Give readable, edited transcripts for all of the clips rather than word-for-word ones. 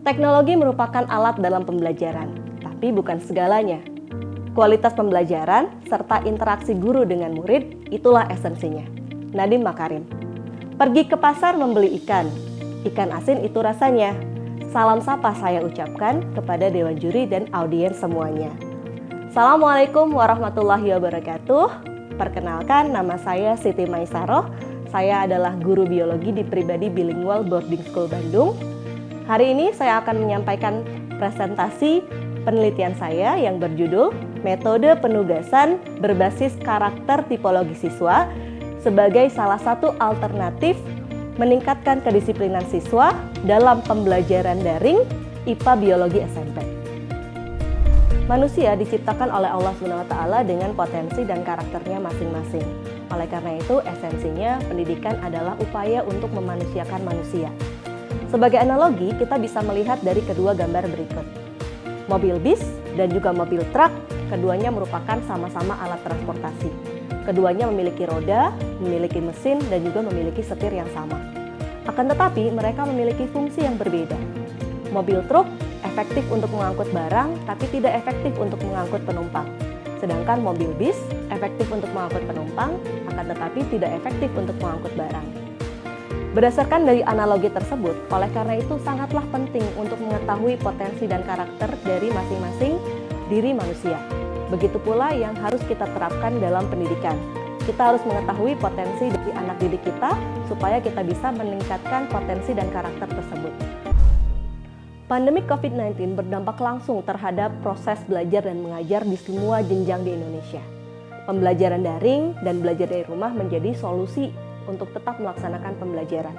Teknologi merupakan alat dalam pembelajaran, tapi bukan segalanya. Kualitas pembelajaran serta interaksi guru dengan murid, itulah esensinya. Nadiem Makarim. Pergi ke pasar membeli ikan asin itu rasanya. Salam sapa saya ucapkan kepada Dewan Juri dan audiens semuanya. Assalamualaikum warahmatullahi wabarakatuh. Perkenalkan, nama saya Siti Maisaroh. Saya adalah guru biologi di Pribadi Bilingual Boarding School Bandung. Hari ini saya akan menyampaikan presentasi penelitian saya yang berjudul Metode Penugasan Berbasis Karakter Tipologi Siswa sebagai salah satu alternatif meningkatkan kedisiplinan siswa dalam pembelajaran daring IPA Biologi SMP. Manusia diciptakan oleh Allah SWT dengan potensi dan karakternya masing-masing. Oleh karena itu, esensinya pendidikan adalah upaya untuk memanusiakan manusia. Sebagai analogi, kita bisa melihat dari kedua gambar berikut. Mobil bis dan juga mobil truk, keduanya merupakan sama-sama alat transportasi. Keduanya memiliki roda, memiliki mesin, dan juga memiliki setir yang sama. Akan tetapi, mereka memiliki fungsi yang berbeda. Mobil truk efektif untuk mengangkut barang, tapi tidak efektif untuk mengangkut penumpang. Sedangkan mobil bis efektif untuk mengangkut penumpang, akan tetapi tidak efektif untuk mengangkut barang. Berdasarkan dari analogi tersebut, oleh karena itu sangatlah penting untuk mengetahui potensi dan karakter dari masing-masing diri manusia. Begitu pula yang harus kita terapkan dalam pendidikan. Kita harus mengetahui potensi dari anak didik kita supaya kita bisa meningkatkan potensi dan karakter tersebut. Pandemi COVID-19 berdampak langsung terhadap proses belajar dan mengajar di semua jenjang di Indonesia. Pembelajaran daring dan belajar dari rumah menjadi solusi untuk tetap melaksanakan pembelajaran.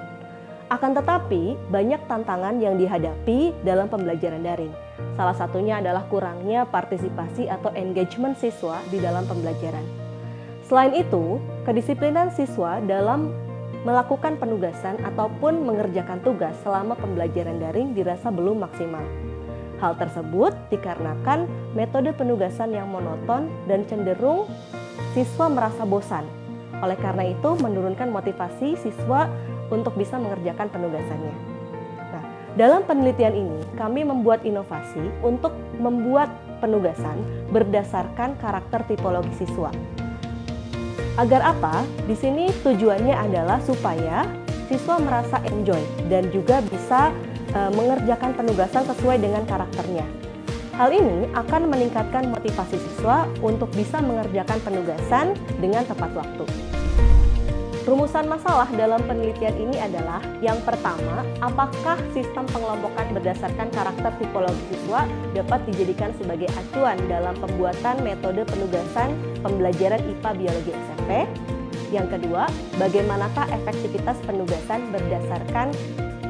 Akan tetapi, banyak tantangan yang dihadapi dalam pembelajaran daring. Salah satunya adalah kurangnya partisipasi atau engagement siswa di dalam pembelajaran. Selain itu, kedisiplinan siswa dalam melakukan penugasan ataupun mengerjakan tugas selama pembelajaran daring dirasa belum maksimal. Hal tersebut dikarenakan metode penugasan yang monoton dan cenderung siswa merasa bosan. Oleh karena itu, menurunkan motivasi siswa untuk bisa mengerjakan penugasannya. Nah, dalam penelitian ini, kami membuat inovasi untuk membuat penugasan berdasarkan karakter tipologi siswa. Agar apa? Di sini tujuannya adalah supaya siswa merasa enjoy dan juga bisa mengerjakan penugasan sesuai dengan karakternya. Hal ini akan meningkatkan motivasi siswa untuk bisa mengerjakan penugasan dengan tepat waktu. Rumusan masalah dalam penelitian ini adalah yang pertama, apakah sistem pengelompokan berdasarkan karakter tipologi siswa dapat dijadikan sebagai acuan dalam pembuatan metode penugasan pembelajaran IPA Biologi SMP? Yang kedua, bagaimanakah efektivitas penugasan berdasarkan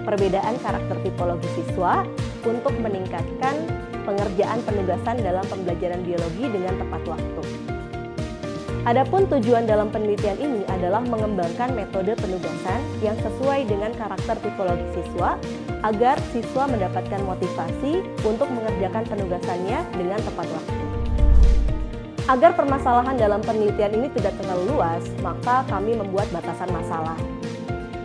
perbedaan karakter tipologi siswa untuk meningkatkan pengerjaan penugasan dalam pembelajaran biologi dengan tepat waktu. Adapun tujuan dalam penelitian ini adalah mengembangkan metode penugasan yang sesuai dengan karakter tipologi siswa agar siswa mendapatkan motivasi untuk mengerjakan penugasannya dengan tepat waktu. Agar permasalahan dalam penelitian ini tidak terlalu luas, maka kami membuat batasan masalah.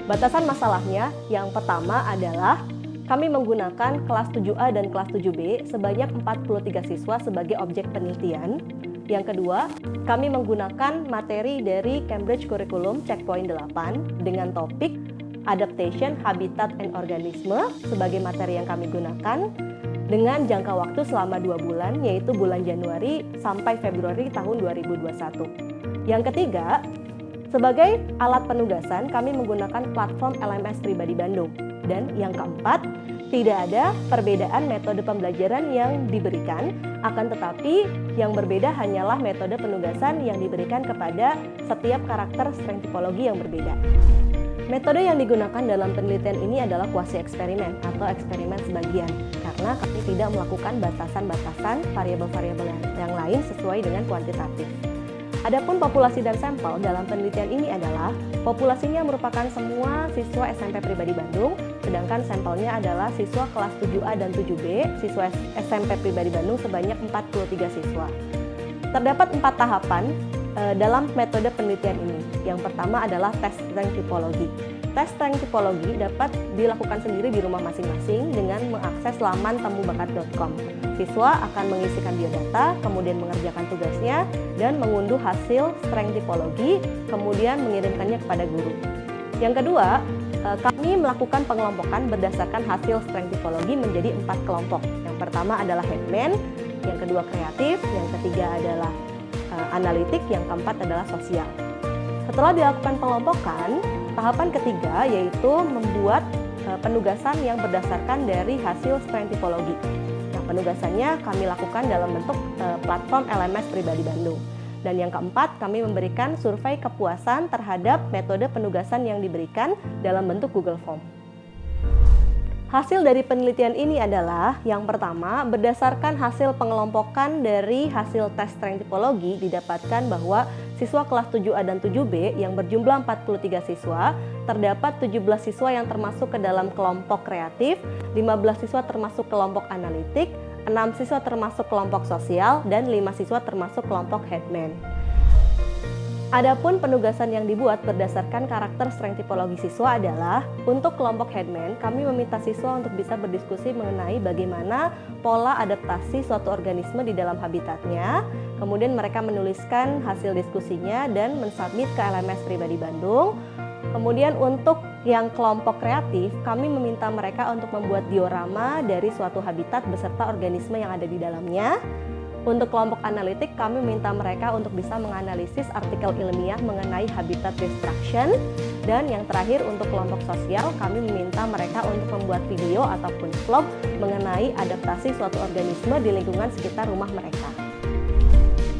Batasan masalahnya yang pertama adalah kami menggunakan kelas 7A dan kelas 7B sebanyak 43 siswa sebagai objek penelitian. Yang kedua, kami menggunakan materi dari Cambridge Curriculum Checkpoint 8 dengan topik Adaptation, Habitat, and Organisme sebagai materi yang kami gunakan dengan jangka waktu selama 2 bulan, yaitu bulan Januari sampai Februari tahun 2021. Yang ketiga, sebagai alat penugasan, kami menggunakan platform LMS Pribadi Bandung. Dan yang keempat, tidak ada perbedaan metode pembelajaran yang diberikan, akan tetapi yang berbeda hanyalah metode penugasan yang diberikan kepada setiap karakter strength tipologi yang berbeda. Metode yang digunakan dalam penelitian ini adalah kuasi eksperimen atau eksperimen sebagian, karena kami tidak melakukan batasan-batasan variabel-variabel yang lain sesuai dengan kuantitatif. Adapun populasi dan sampel dalam penelitian ini adalah populasinya merupakan semua siswa SMP Pribadi Bandung, sedangkan sampelnya adalah siswa kelas 7A dan 7B, siswa SMP Pribadi Bandung sebanyak 43 siswa. Terdapat 4 tahapan dalam metode penelitian ini. Yang pertama adalah tes strength typology. Tes strength typology dapat dilakukan sendiri di rumah masing-masing dengan mengakses laman temubakat.com. Siswa akan mengisikan biodata, kemudian mengerjakan tugasnya, dan mengunduh hasil strength typology, kemudian mengirimkannya kepada guru. Yang kedua, kami melakukan pengelompokan berdasarkan hasil strength typology menjadi 4 kelompok. Yang pertama adalah headman, yang kedua kreatif, yang ketiga adalah analitik, yang keempat adalah sosial. Setelah dilakukan pengelompokan, tahapan ketiga yaitu membuat penugasan yang berdasarkan dari hasil strength typology. Nah, penugasannya kami lakukan dalam bentuk platform LMS Pribadi Bandung. Dan yang keempat, kami memberikan survei kepuasan terhadap metode penugasan yang diberikan dalam bentuk Google Form. Hasil dari penelitian ini adalah, yang pertama, berdasarkan hasil pengelompokan dari hasil tes strength typology didapatkan bahwa siswa kelas 7A dan 7B yang berjumlah 43 siswa, terdapat 17 siswa yang termasuk ke dalam kelompok kreatif, 15 siswa termasuk kelompok analitik, 6 siswa termasuk kelompok sosial, dan 5 siswa termasuk kelompok headman. Adapun penugasan yang dibuat berdasarkan karakter strength typology siswa adalah, untuk kelompok headman, kami meminta siswa untuk bisa berdiskusi mengenai bagaimana pola adaptasi suatu organisme di dalam habitatnya. Kemudian mereka menuliskan hasil diskusinya dan mensubmit ke LMS Pribadi Bandung. Kemudian untuk yang kelompok kreatif, kami meminta mereka untuk membuat diorama dari suatu habitat beserta organisme yang ada di dalamnya. Untuk kelompok analitik, kami minta mereka untuk bisa menganalisis artikel ilmiah mengenai habitat destruction. Dan yang terakhir, untuk kelompok sosial, kami meminta mereka untuk membuat video ataupun vlog mengenai adaptasi suatu organisme di lingkungan sekitar rumah mereka.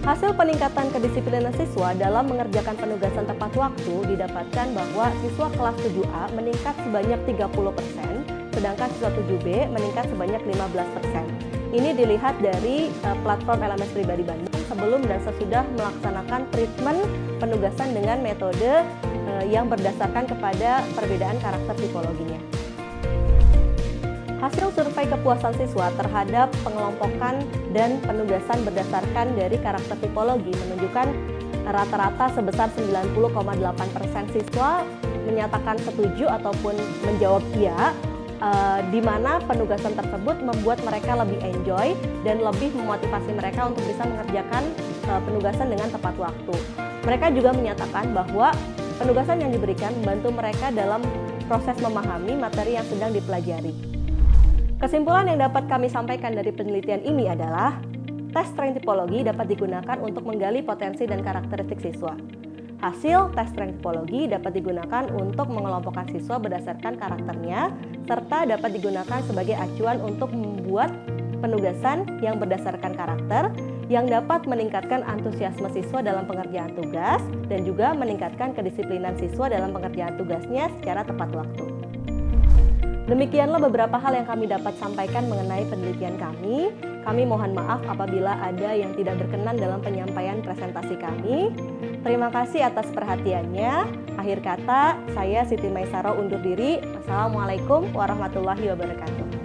Hasil peningkatan kedisiplinan siswa dalam mengerjakan penugasan tepat waktu didapatkan bahwa siswa kelas 7A meningkat sebanyak 30%, sedangkan siswa 7B meningkat sebanyak 15%. Ini dilihat dari platform LMS Pribadi Bandung sebelum dan sesudah melaksanakan treatment penugasan dengan metode yang berdasarkan kepada perbedaan karakter tipologinya. Hasil survei kepuasan siswa terhadap pengelompokan dan penugasan berdasarkan dari karakter tipologi menunjukkan rata-rata sebesar 90,8% siswa menyatakan setuju ataupun menjawab iya, di mana penugasan tersebut membuat mereka lebih enjoy dan lebih memotivasi mereka untuk bisa mengerjakan penugasan dengan tepat waktu. Mereka juga menyatakan bahwa penugasan yang diberikan membantu mereka dalam proses memahami materi yang sedang dipelajari. Kesimpulan yang dapat kami sampaikan dari penelitian ini adalah, tes strength typology dapat digunakan untuk menggali potensi dan karakteristik siswa. Hasil tes strength typology dapat digunakan untuk mengelompokkan siswa berdasarkan karakternya, serta dapat digunakan sebagai acuan untuk membuat penugasan yang berdasarkan karakter, yang dapat meningkatkan antusiasme siswa dalam pengerjaan tugas, dan juga meningkatkan kedisiplinan siswa dalam pengerjaan tugasnya secara tepat waktu. Demikianlah beberapa hal yang kami dapat sampaikan mengenai penelitian kami. Kami mohon maaf apabila ada yang tidak berkenan dalam penyampaian presentasi kami. Terima kasih atas perhatiannya. Akhir kata, saya Siti Maisaro undur diri. Wassalamualaikum warahmatullahi wabarakatuh.